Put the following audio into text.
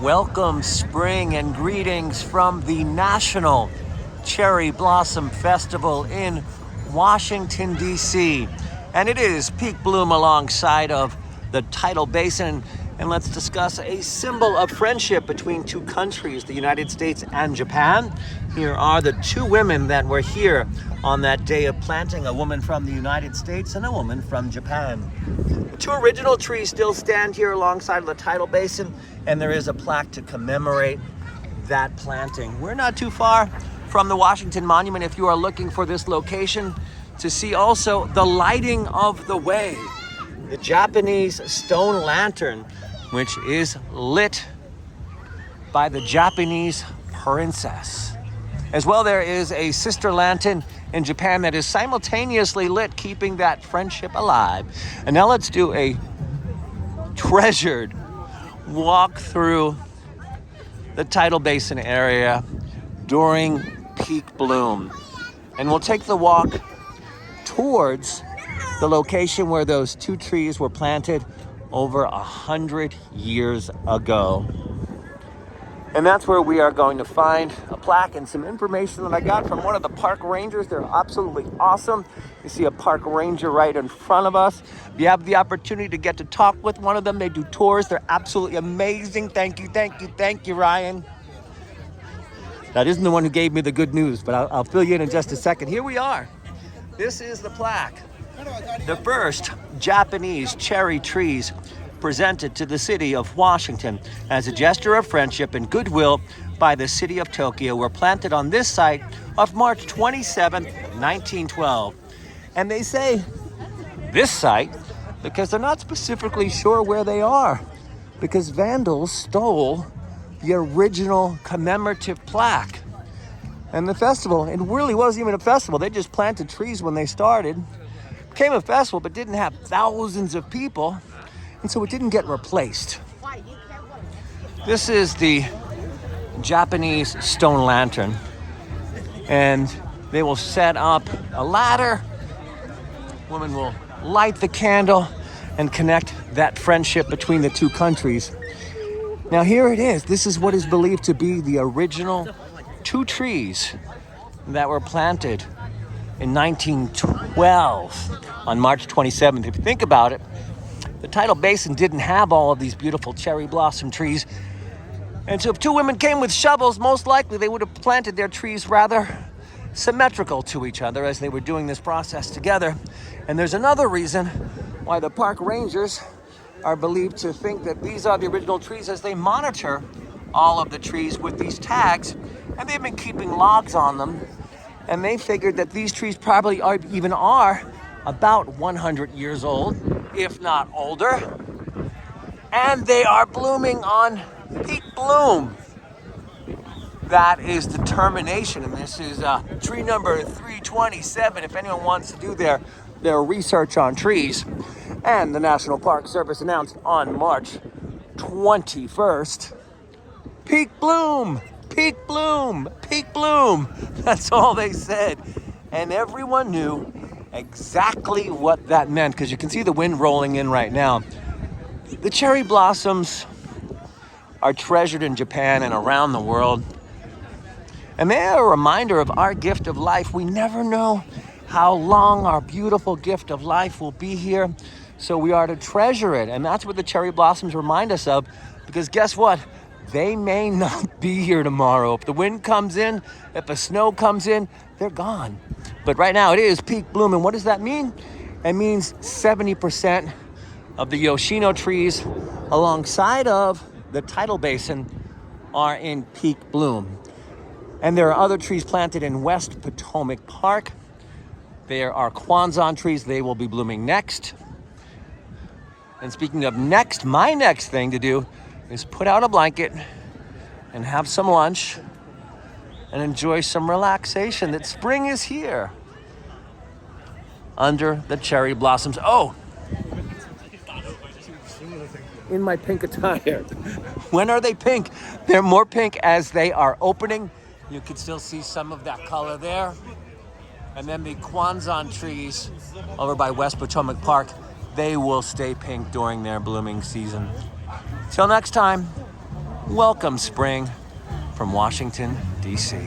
Welcome spring and greetings from the National Cherry Blossom Festival in Washington, D.C. And it is peak bloom alongside of the Tidal Basin. And let's discuss a symbol of friendship between two countries, the United States and Japan. Here are the two women that were here on that day of planting, a woman from the United States and a woman from Japan. The two original trees still stand here alongside of the Tidal Basin, and there is a plaque to commemorate that planting. We're not too far from the Washington Monument if you are looking for this location to see also the lighting of the way, the Japanese stone lantern, which is lit by the Japanese princess. As well, there is a sister lantern in Japan that is simultaneously lit, keeping that friendship alive. And now let's do a treasured walk through the Tidal Basin area during peak bloom. And we'll take the walk towards the location where those two trees were planted over 100 years ago. And that's where we are going to find a plaque and some information that I got from one of the park rangers. They're absolutely awesome. You see a park ranger right in front of us. If you have the opportunity to get to talk with one of them, they do tours. They're absolutely amazing. Thank you, Ryan. That isn't the one who gave me the good news, but I'll fill you in just a second. Here we are. This is the plaque. The first Japanese cherry trees presented to the city of Washington as a gesture of friendship and goodwill by the city of Tokyo were planted on this site of March 27, 1912. And they say this site because they're not specifically sure where they are, because vandals stole the original commemorative plaque. And the festival, it really wasn't even a festival. They just planted trees when they started. It became a festival, but didn't have thousands of people. And so it didn't get replaced. This is the Japanese stone lantern. And they will set up a ladder. Women will light the candle and connect that friendship between the two countries. Now here it is. This is what is believed to be the original two trees that were planted in 1912 on March 27th. If you think about it, the Tidal Basin didn't have all of these beautiful cherry blossom trees. And so if two women came with shovels, most likely they would have planted their trees rather symmetrical to each other as they were doing this process together. And there's another reason why the park rangers are believed to think that these are the original trees, as they monitor all of the trees with these tags, and they've been keeping logs on them. And they figured that these trees probably are about 100 years old, if not older. And they are blooming on peak bloom. That is determination. And this is tree number 327, if anyone wants to do their research on trees. And the National Park Service announced on March 21st, peak bloom, peak bloom, peak bloom. That's all they said. And everyone knew exactly what that meant, because you can see the wind rolling in right now. The cherry blossoms are treasured in Japan and around the world. And they are a reminder of our gift of life. We never know how long our beautiful gift of life will be here. So we are to treasure it. And that's what the cherry blossoms remind us of, because guess what? They may not be here tomorrow. If the wind comes in, if the snow comes in, they're gone. But right now it is peak bloom. And what does that mean? It means 70% of the Yoshino trees alongside of the Tidal Basin are in peak bloom. And there are other trees planted in West Potomac Park. There are Kwanzaa trees. They will be blooming next. And speaking of next, my next thing to do is put out a blanket and have some lunch and enjoy some relaxation, that spring is here under the cherry blossoms. Oh, in my pink attire. When are they pink? They're more pink as they are opening. You can still see some of that color there. And then the Kwanzaa trees over by West Potomac Park, they will stay pink during their blooming season. Till next time. Welcome, spring, from Washington, D.C.